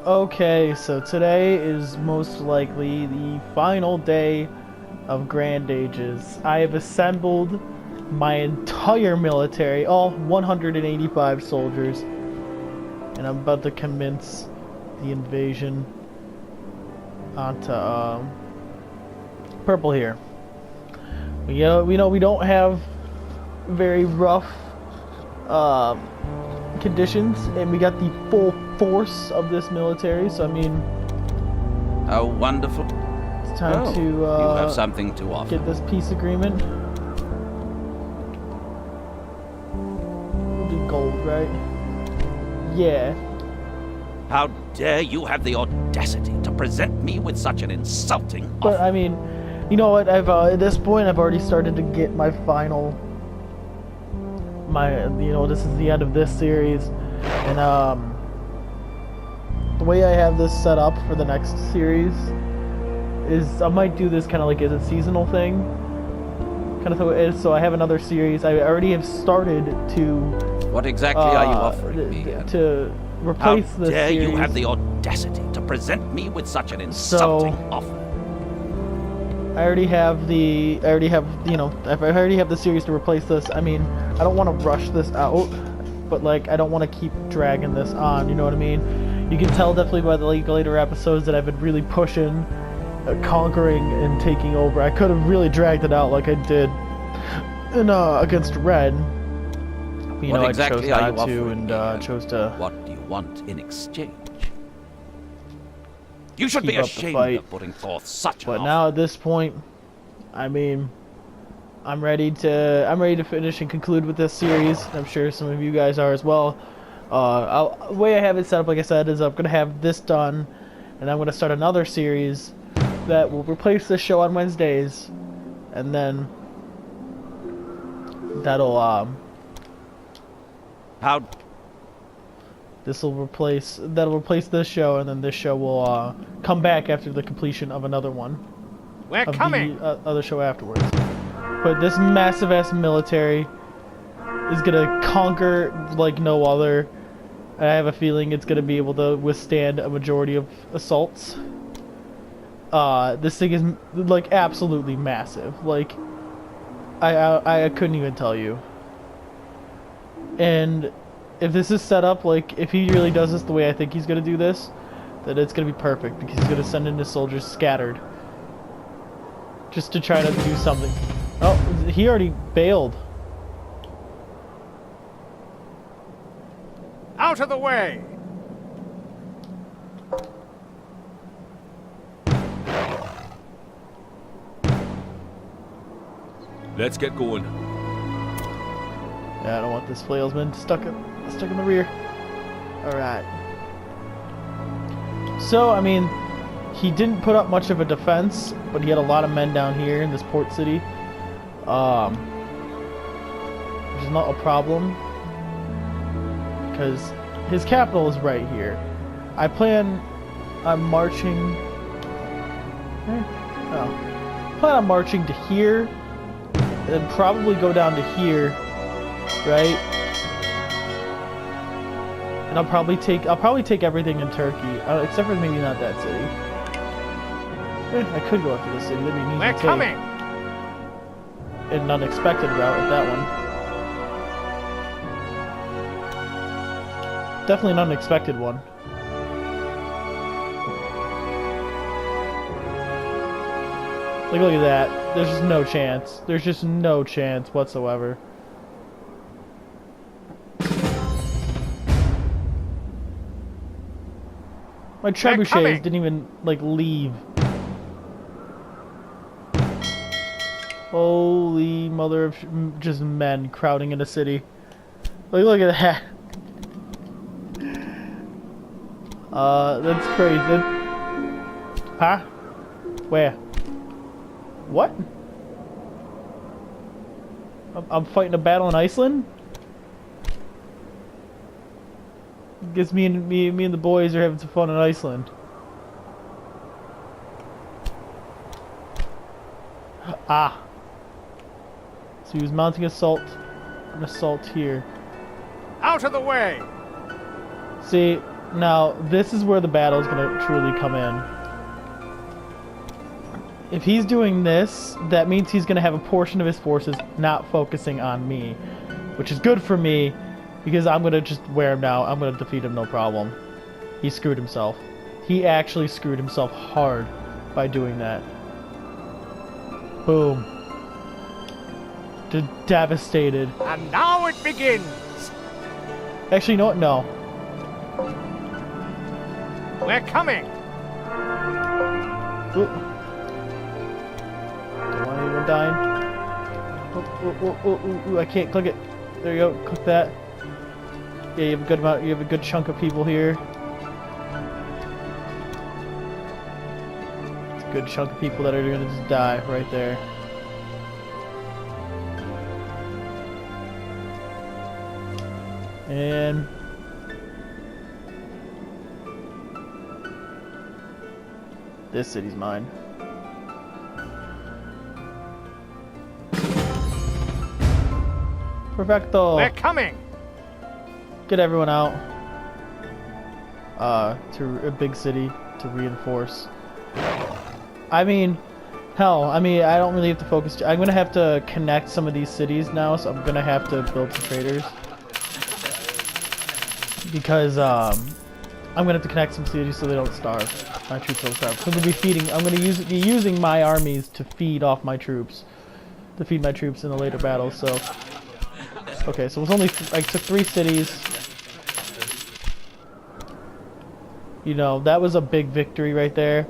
Okay, so today is most likely the final day of Grand Ages. I have assembled my entire military, all 185 soldiers, and I'm about to commence the invasion onto Purple here. We know we don't have very rough conditions, and we got the full force of this military, so I mean, how wonderful. It's time to you have something to offer. Get this peace agreement. We'll do gold, right? Yeah. How dare you have the audacity to present me with such an insulting offer? But I mean, you know what, I've at this point I've already started to get my final this is the end of this series, and the way I have this set up for the next series is I might do this kind of like as a seasonal thing, kind of so I have another series. I already have started to. What exactly are you offering me? To replace the series. How dare you have the audacity to present me with such an insulting offer? I already have the series to replace this. I mean, I don't want to rush this out, but like I don't want to keep dragging this on. You know what I mean? You can tell definitely by the later episodes that I've been really pushing, conquering, and taking over. I could have really dragged it out like I did in against Red. You know, exactly I chose not to, and chose to. What do you want in exchange? You should be ashamed of putting forth such an offer. But now at this point, I mean, I'm ready to finish and conclude with this series. I'm sure some of you guys are as well. The way I have it set up, like I said, is I'm gonna have this done, and I'm gonna start another series that will replace this show on Wednesdays, and then that'll that'll replace this show, and then this show will come back after the completion of another one. We're coming. The other show afterwards. But this massive ass military is gonna conquer like no other. I have a feeling it's gonna be able to withstand a majority of assaults. This thing is like absolutely massive. Like I couldn't even tell you. And if this is set up, like, if he really does this the way I think he's going to do this, then it's going to be perfect, because he's going to send in his soldiers scattered. Just to try to do something. Oh, he already bailed. Out of the way! Let's get going. Yeah, I don't want this flailsman stuck in the rear. Alright. So, I mean, he didn't put up much of a defense, but he had a lot of men down here in this port city. Which is not a problem, because his capital is right here. I plan on marching... plan on marching to here, and probably go down to here. Right, and I'll probably take everything in Turkey, except for maybe not that city. I could go after the city. That'd be an easy We're coming. An unexpected route with that one. Definitely an unexpected one. Like, look at that. There's just no chance. There's just no chance whatsoever. My trebuchets didn't even, like, leave. Holy mother of just men crowding in a city. Like, look at that. That's crazy. Huh? Where? What? I'm fighting a battle in Iceland? Guess me and the boys are having some fun in Iceland. Ah. So he was mounting an assault here. Out of the way! See, Now, this is where the battle is going to truly come in. If he's doing this, that means he's going to have a portion of his forces not focusing on me, which is good for me because I'm going to just wear him down. I'm going to defeat him, no problem. He screwed himself. He actually screwed himself hard by doing that. Boom. Devastated. And now it begins. Actually, you know what? No. We're coming. Ooh. Don't want anyone dying. Ooh, I can't click it. There you go. Click that. Yeah, you have a good amount. You have a good chunk of people here. It's a good chunk of people that are gonna just die right there. And this city's mine. Perfecto. We're coming. Get everyone out. To a big city to reinforce. I mean, hell, I don't really have to focus. I'm gonna have to connect some of these cities now, so I'm gonna have to build some traders. Because I'm gonna have to connect some cities so they don't starve. My troops don't starve. So I'm gonna be feeding. I'm gonna be using my armies to feed off my troops, to feed my troops in the later battles. So, okay, so it was only I took 3 cities. You know, that was a big victory right there.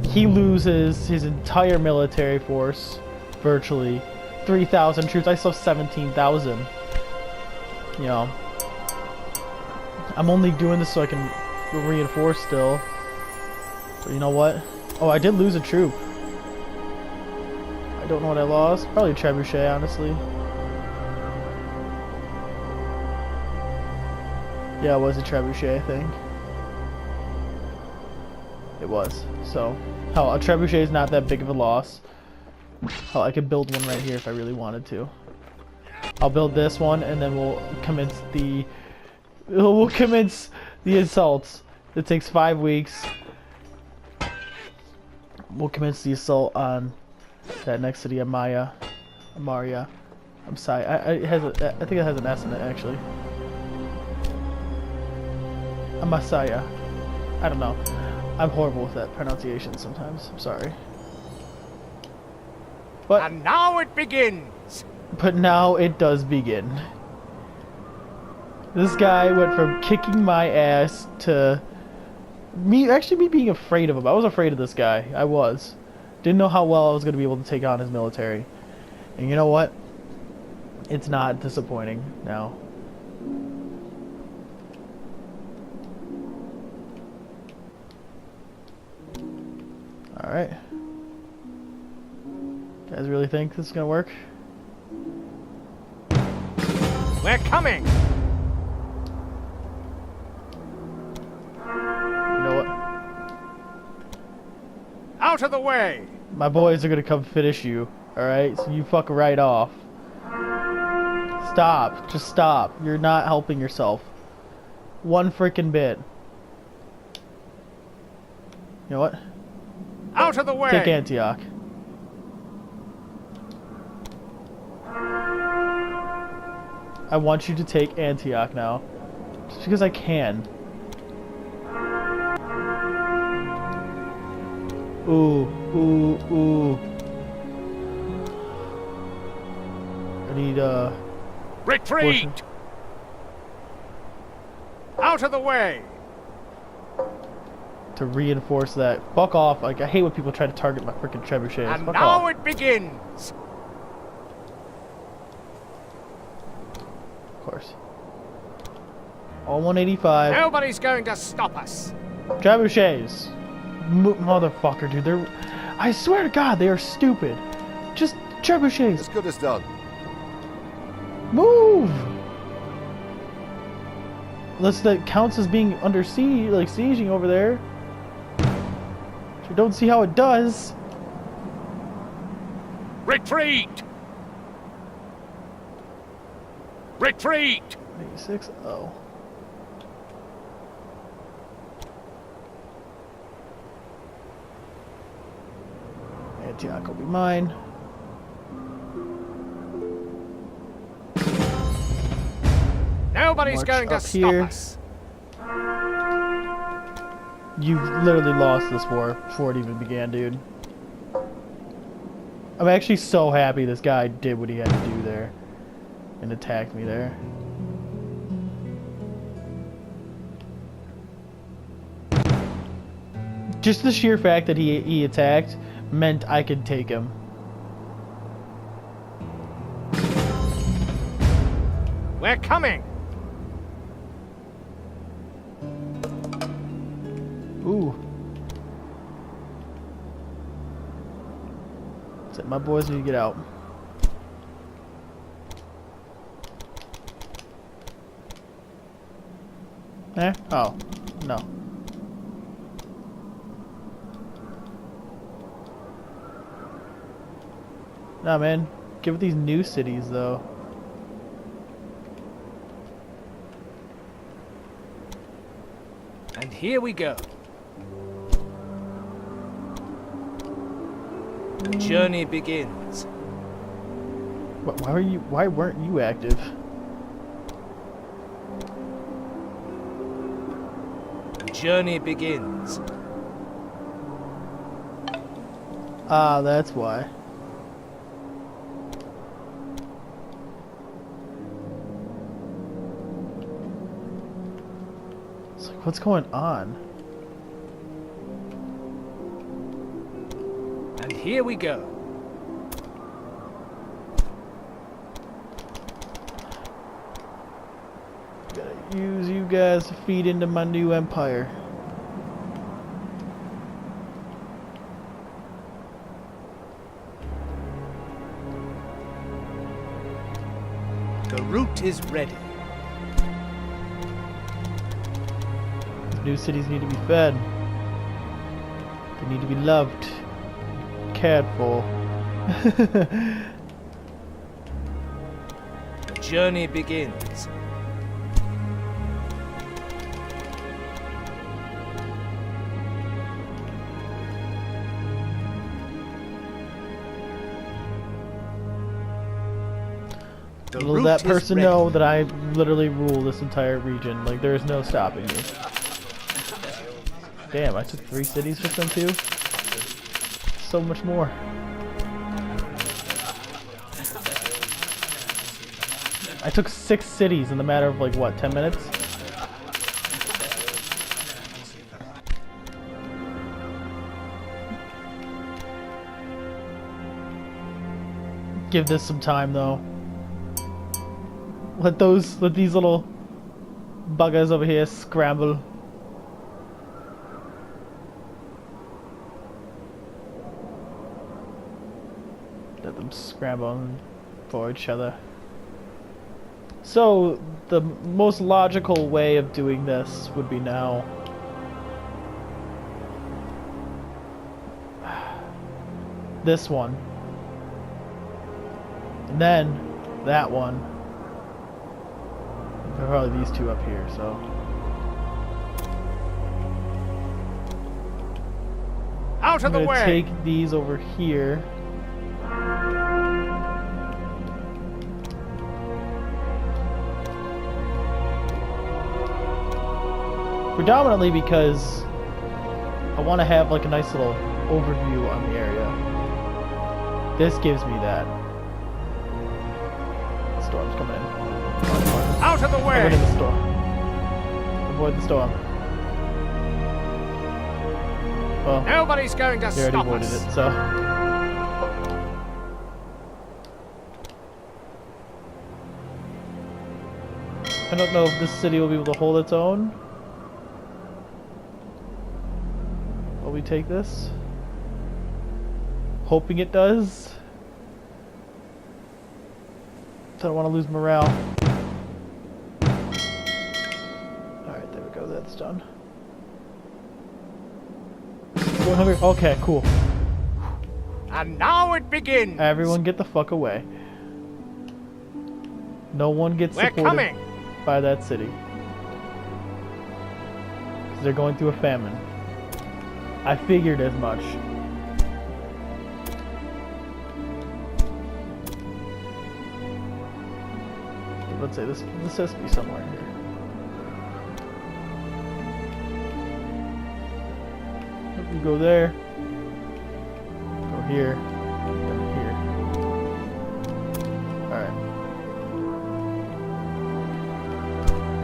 He loses his entire military force, virtually 3,000 troops. I still have 17,000. You know. I'm only doing this so I can reinforce still. But you know what? Oh, I did lose a troop. I don't know what I lost. Probably a trebuchet, honestly. Yeah, it was a trebuchet, I think. It was. So, hell, a trebuchet is not that big of a loss. Hell, I could build one right here if I really wanted to. I'll build this one, and then we'll commence the... We'll commence the assaults. It takes 5 weeks. We'll commence the assault on that next city, Amaria. I'm sorry. I think it has an S in it, actually. Amasaya. I don't know. I'm horrible with that pronunciation sometimes. I'm sorry. But And now it begins. But now it does begin. This guy went from kicking my ass to me being afraid of him. I was afraid of this guy. I was. Didn't know how well I was going to be able to take on his military. And you know what? It's not disappointing now. Alright. Guys really think this is going to work? We're coming. Out of the way! My boys are gonna come finish you, alright? So you fuck right off. Stop. Just stop. You're not helping yourself. One freaking bit. You know what? Out of the way! Take Antioch. I want you to take Antioch now. Just because I can. Ooh. I need, Retreat! portion. Out of the way! To reinforce that. Fuck off. Like, I hate when people try to target my freaking trebuchets. And Fuck now off. it begins! Of course. All 185. Nobody's going to stop us! Trebuchets. Motherfucker, dude. I swear to God, they are stupid. Just trebuchets. As good as done. Move! Unless that counts as being under siege, like sieging over there. Which I don't see how it does. Retreat! Retreat! 86? Oh. Antioch will be mine. Nobody's March going to up stop here. us. You've literally lost this war before it even began, dude. I'm actually so happy this guy did what he had to do there and attacked me there. Just the sheer fact that he attacked meant I could take him. We're coming. Ooh. So my boys need to get out. Eh? Oh. No. Nah, man. Give it these new cities, though. And here we go. The journey begins. Why weren't you active? The journey begins. Ah, that's why. It's like, what's going on? And here we go. Gotta use you guys to feed into my new empire. The route is ready. These new cities need to be fed. They need to be loved, cared for. The journey begins. The Will route that is person ready. know that I literally rule this entire region? Like, there is no stopping me. Damn, I took 3 cities with them too? So much more. I took 6 cities in the matter of, like, what, 10 minutes? Give this some time, though. Let these little buggers over here scramble. Let them scramble for each other. So, the most logical way of doing this would be now. This one. And then that one. Probably these 2 up here, so. Out of I'm the gonna way. take these over here. Predominantly because I want to have like a nice little overview on the area. This gives me that. Storm's coming in. Out of the Avoid way. the storm. Avoid the storm. Well, Nobody's going to they already stop avoided us. it, so. I don't know if this city will be able to hold its own. Will we take this? Hoping it does. I don't want to lose morale. Alright, there we go, that's done. Going hungry? Okay, cool. And now it begins. Everyone get the fuck away. No one gets We're supported coming. by that city. 'Cause they're going through a famine. I figured as much. let's say this has to be somewhere here. You go there. Go here. And here. Alright.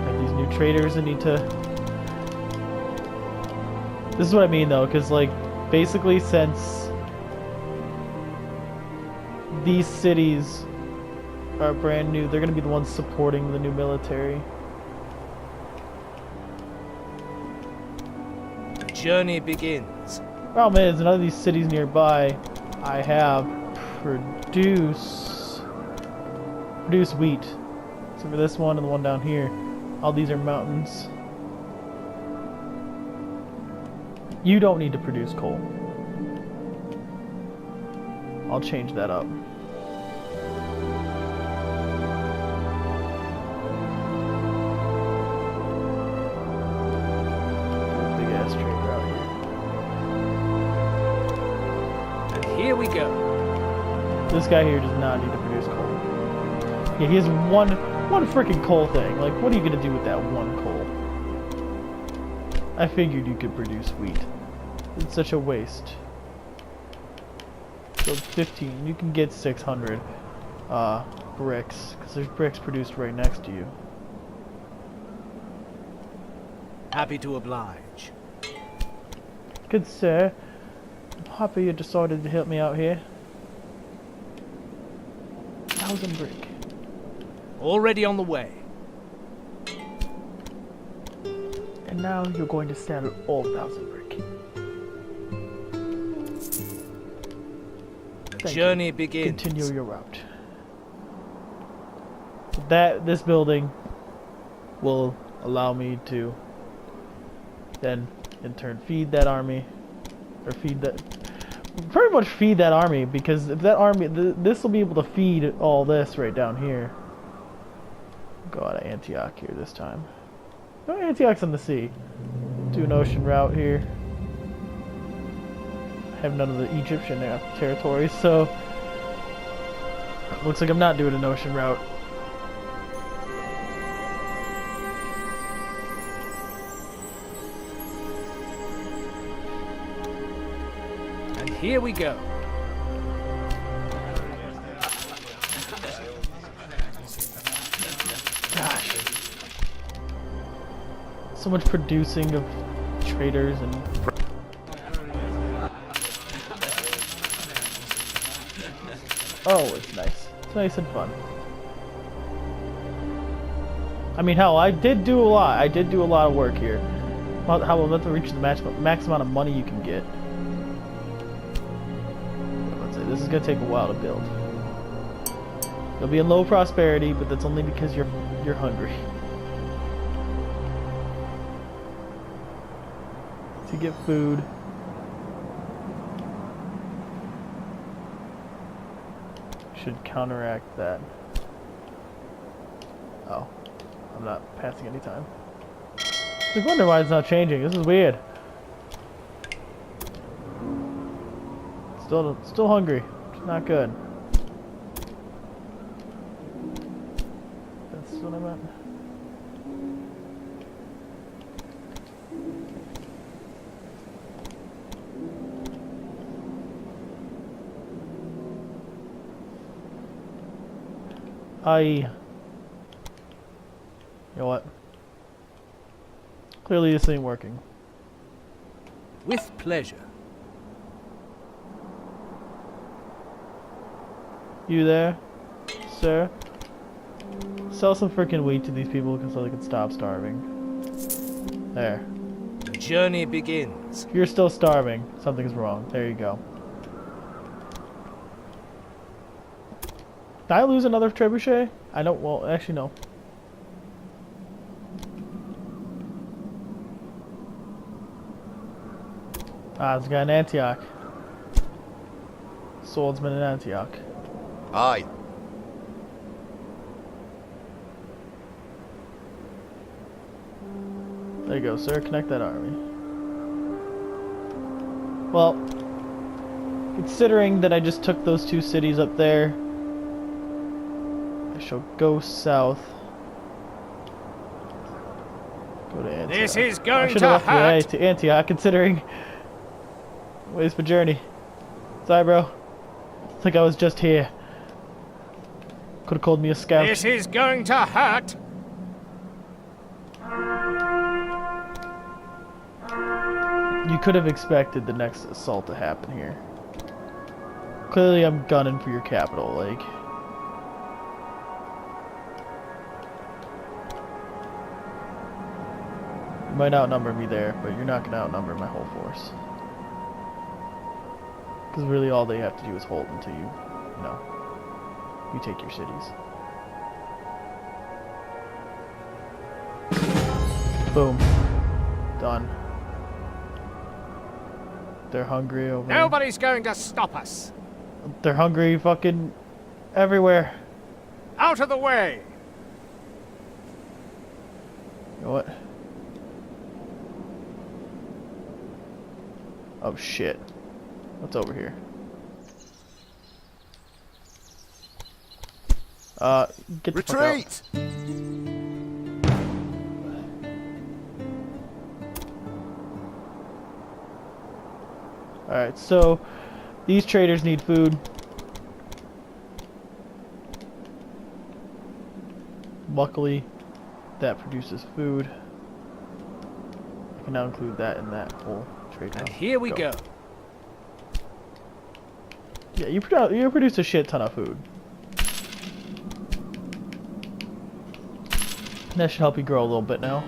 Have these new traders I need to... This is what I mean though, because like, basically since these cities are brand new, they're going to be the ones supporting the new military. The journey begins. Problem is, none of these cities nearby I have produce wheat. So for this one and the one down here, all these are mountains. You don't need to produce coal. I'll change that up. Big ass trade route here. And here we go. This guy here does not need to produce coal. Yeah, he has one freaking coal thing. Like, what are you gonna do with that one coal? I figured you could produce wheat. It's such a waste. So 15, you can get 600 bricks, because there's bricks produced right next to you. Happy to oblige. Good sir, I'm happy you decided to help me out here. 1,000 brick. Already on the way. And now you're going to sell all 1,000 brick. Thank Journey you. begins. Continue your route. This building will allow me to then in turn feed that army, or pretty much feed that army, because if that army, this will be able to feed all this right down here. Go out of Antioch here this time. No, Antioch's on the sea. Do an ocean route here. I have none of the Egyptian territories, so looks like I'm not doing an ocean route. And here we go. Gosh. So much producing of traders and... Oh, it's nice. It's nice and fun. I mean, hell, I did do a lot. I did do a lot of work here. How I'm about to reach the max amount of money you can get. Let's say this is gonna take a while to build. You'll be in low prosperity, but that's only because you're hungry. To get food. Should counteract that. Oh, I'm not passing any time. I wonder why it's not changing. This is weird. Still hungry. It's not good. That's what I meant. You know what? Clearly this ain't working. With pleasure. You there, sir? Sell some freaking wheat to these people so they can stop starving. There. The journey begins. If you're still starving, something's wrong. There you go. Did I lose another trebuchet? I don't, well, actually no. Ah, there's a guy in Antioch. Swordsman in Antioch. Aye. There you go, sir. Connect that army. Well, considering that I just took those two cities up there, I shall go south. Go to Antioch. This is I going should to have left hurt. to Antioch, considering waste of journey. Sorry, bro. It's like I was just here. Could have called me a scout. This is going to hurt. You could have expected the next assault to happen here. Clearly, I'm gunning for your capital, like. You might outnumber me there, but you're not going to outnumber my whole force. Because really all they have to do is hold until you take your cities. Boom. Done. They're hungry over there. Nobody's going to stop us. They're hungry fucking everywhere. Out of the way. You know what? Oh shit. What's over here? Get the fuck out. Retreat! Alright, so these traders need food. Luckily, that produces food. I can now include that in that whole trade. And now. here we go. Yeah, you produce a shit ton of food. That should help you grow a little bit now.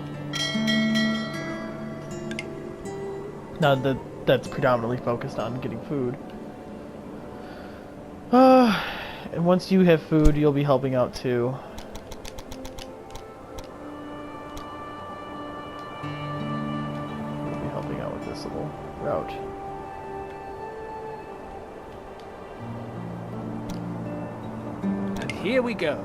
Now that that's predominantly focused on getting food. And once you have food, you'll be helping out too. You'll be helping out with this little route. And here we go.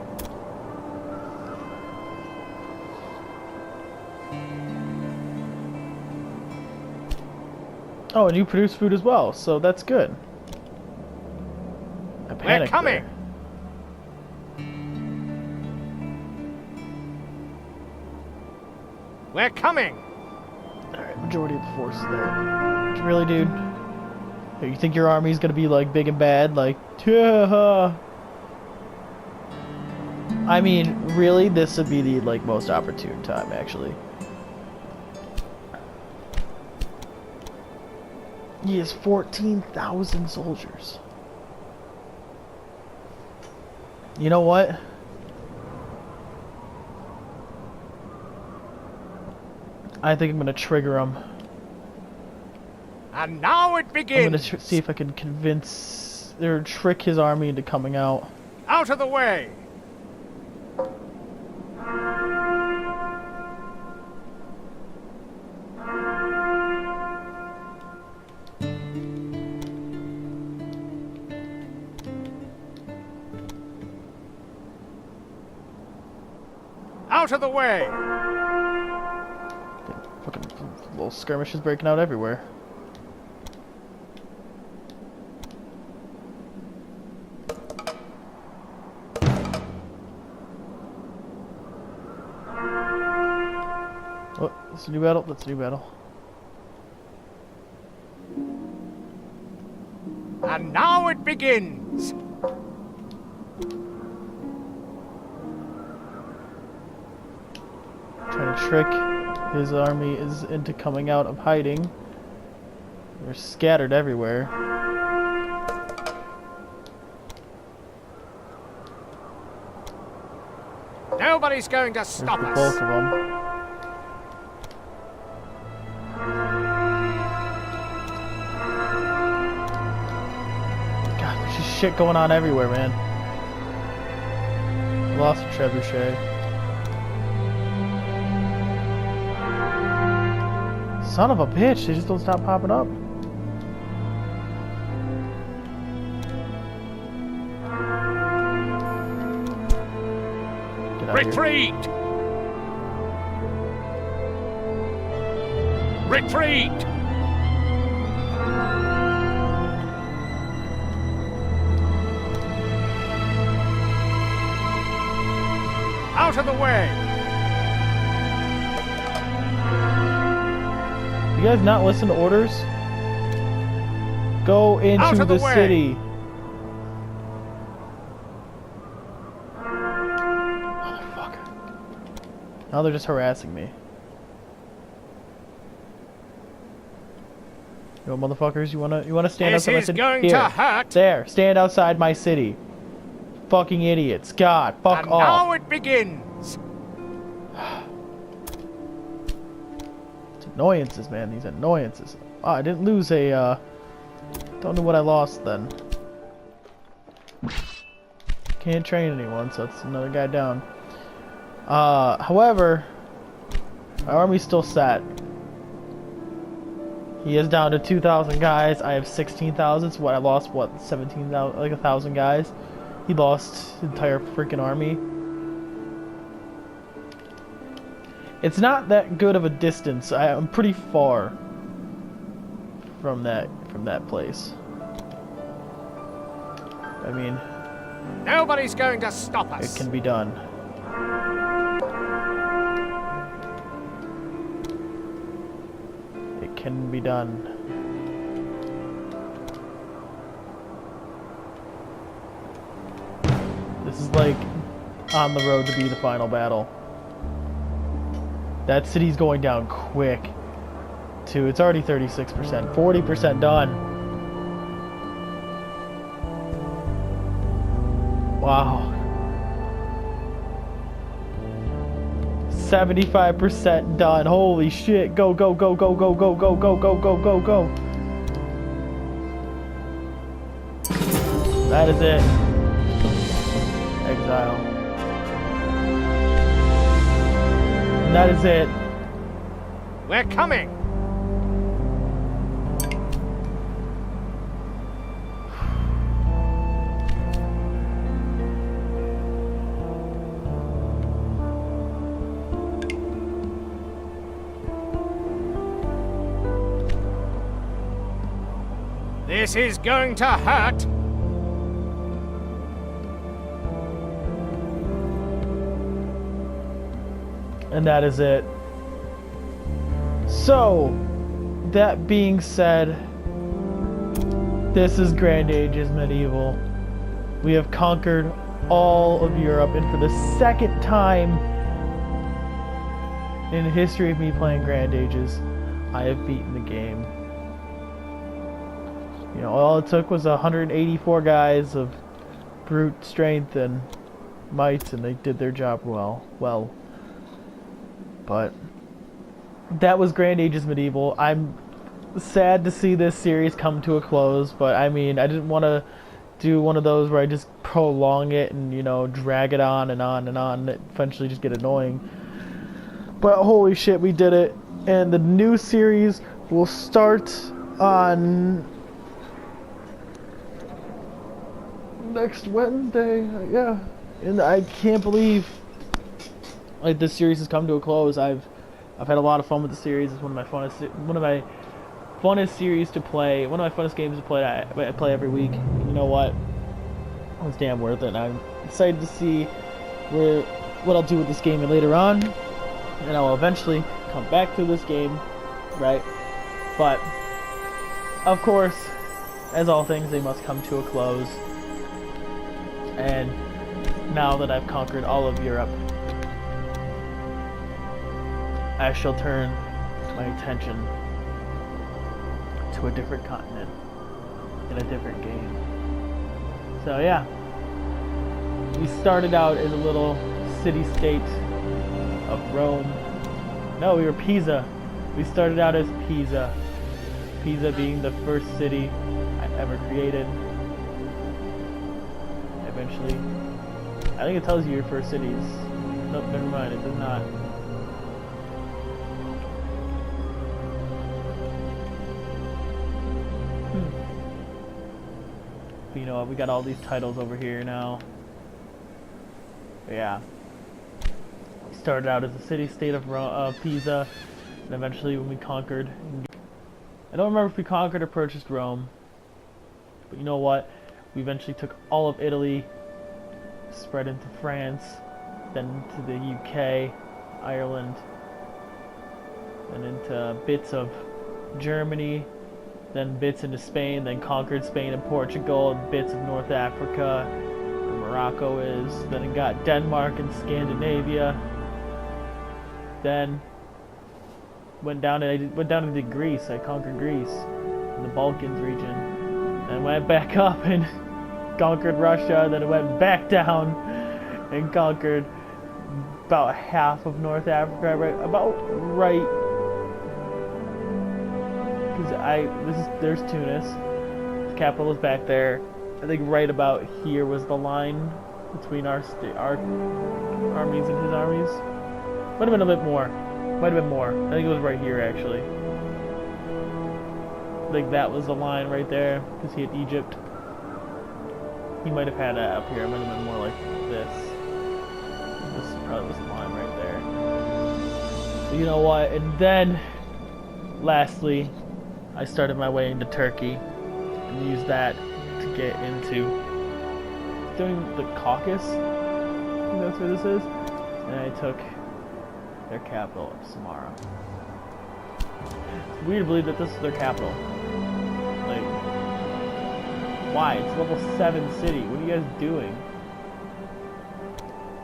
Oh, and you produce food as well, so that's good. I We're panicked coming. there. We're coming. Alright, majority of the force is there. Really, dude? You think your army's gonna be like big and bad? Like, I mean, really, this would be the like most opportune time, actually. He has 14,000 soldiers. You know what? I think I'm gonna trigger him. And now it I'm begins. gonna see if I can convince or trick his army into coming out. Out of the way. Out of the way. Fucking little skirmishes breaking out everywhere. Oh, that's a new battle. That's a new battle. And now it begins. Trying to trick his army is into coming out of hiding. They're scattered everywhere. Nobody's going to There's stop the us. bulk of them. God, there's just shit going on everywhere, man. I lost a trebuchet. Son of a bitch, they just don't stop popping up. Get out of here. Retreat! Retreat! Out of the way! You guys not listen to orders? Go Out into of the the way. city. Now they're just harassing me. Yo, motherfuckers, you wanna stand This outside my is city? going Here, to hurt. there, stand outside my city. Fucking idiots. God, fuck And off. now it begins. It's annoyances, man. These annoyances. Oh, I didn't lose a. Don't know what I lost then. Can't train anyone, so that's another guy down. However, our army's still set. He is down to 2,000 guys. I have 16,000. So what? I lost what? 17,000, like 1,000 guys. He lost his entire freaking army. It's not that good of a distance. I'm pretty far from that place. I mean, Nobody's going to stop it us. can be done. It can be done. This is like on the road to be the final battle. That city's going down quick, too. It's already 36%, 40% done. Wow. 75% done. Holy shit. Go, go, go, go, go, go, go, go, go, go, go, go. That is it. Exile. And that is it. We're coming. This is going to hurt. And that is it. So, that being said, this is Grand Ages Medieval. We have conquered all of Europe, and for the second time in the history of me playing Grand Ages, I have beaten the game. You know, all it took was 184 guys of brute strength and might, and they did their job well. But that was Grand Ages Medieval. I'm sad to see this series come to a close, but I mean, I didn't want to do one of those where I just prolong it and, you know, drag it on and on and on, and it eventually just get annoying. But holy shit, we did it. And the new series will start on next Wednesday. Yeah. And I can't believe like this series has come to a close. I've had a lot of fun with the series. It's one of my funnest series to play. One of my funnest games to play. I play every week. You know what? It was damn worth it. And I'm excited to see what I'll do with this game later on. And I will eventually come back to this game, right? But of course, as all things, they must come to a close. And now that I've conquered all of Europe, I shall turn my attention to a different continent in a different game. So yeah, we started out as a little city-state of Rome. No, we were Pisa. We started out as Pisa. Pisa being the first city I ever created. Eventually, I think it tells you your first cities. Nope, never mind, it does not. But you know what, we got all these titles over here now. But yeah. We started out as a city-state of Pisa, and eventually when we conquered... I don't remember if we conquered or purchased Rome. But you know what? We eventually took all of Italy, spread into France, then to the UK, Ireland, and into bits of Germany, then bits into Spain, then conquered Spain and Portugal, and bits of North Africa, where Morocco is. Then it got Denmark and Scandinavia. Then went down into Greece. I conquered Greece, in the Balkans region. Then went back up and conquered Russia. Then it went back down and conquered about half of North Africa. Because there's Tunis. The capital is back there. I think right about here was the line between our armies and his armies. Might have been a bit more. Might have been more. I think it was right here actually. I think that was the line right there because he had Egypt. He might have had it up here. It might have been more like this. This probably was the line right there. But you know what? And then, lastly, I started my way into Turkey and used that to get into doing the Caucasus. I think that's where this is. And I took their capital of Samarra. It's weird to believe that this is their capital. Like, why? It's level 7 city. What are you guys doing?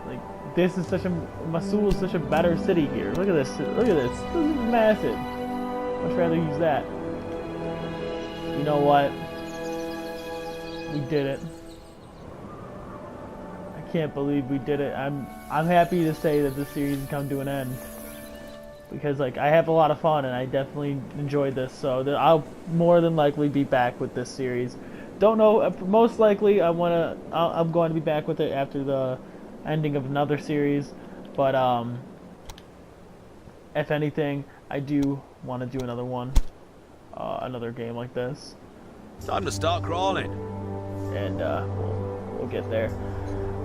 Like, this is such a... Mosul is such a better city here. Look at this. Look at this. This is massive. I'd rather use that. You know what? We did it. I can't believe we did it. I'm happy to say that this series has come to an end. Because like I have a lot of fun and I definitely enjoyed this, so I'll more than likely be back with this series. Don't know, most likely I'm going to be back with it after the ending of another series, but if anything, I do want to do another one, another game like this. Time to start crawling. And we'll get there.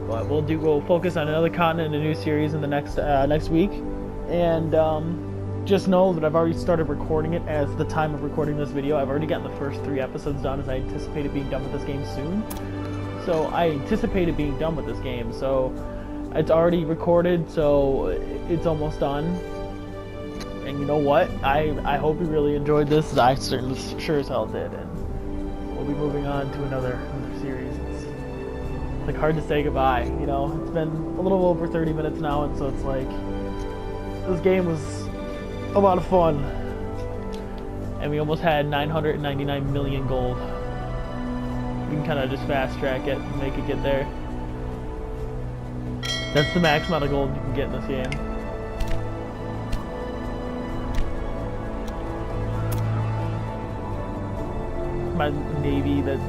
But we'll focus on another continent and a new series in the next week. And just know that I've already started recording it as the time of recording this video. I've already gotten the first 3 episodes done as I anticipated being done with this game soon. So I anticipated being done with this game. So it's already recorded, so it's almost done. And you know what? I hope you really enjoyed this. I certainly sure as hell did. And we'll be moving on to another series. It's like hard to say goodbye, you know? It's been a little over 30 minutes now, and so it's like this game was a lot of fun. And we almost had 999 million gold. We can kind of just fast track it and make it get there. That's the max amount of gold you can get in this game. My navy that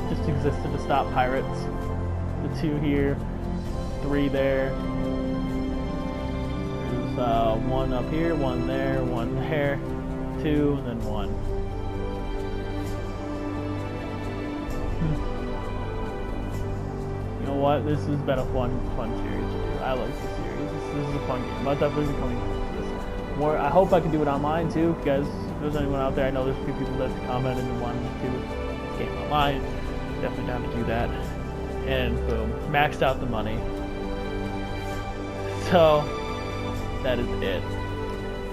just existed to stop pirates. The 2 here, 3 there. There's 1 up here, 1 there, 1 there, 2, and then 1. You know what? This has been a fun series to do. I like this series. This is a fun game. I'll definitely be coming to this more. I hope I can do it online too, because if there's anyone out there, I know there's a few people that commented and wanted to do this game online. Definitely down to do that. And boom, maxed out the money. So that is it.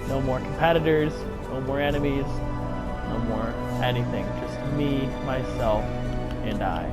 No more competitors, no more enemies, no more anything. Just me, myself, and I.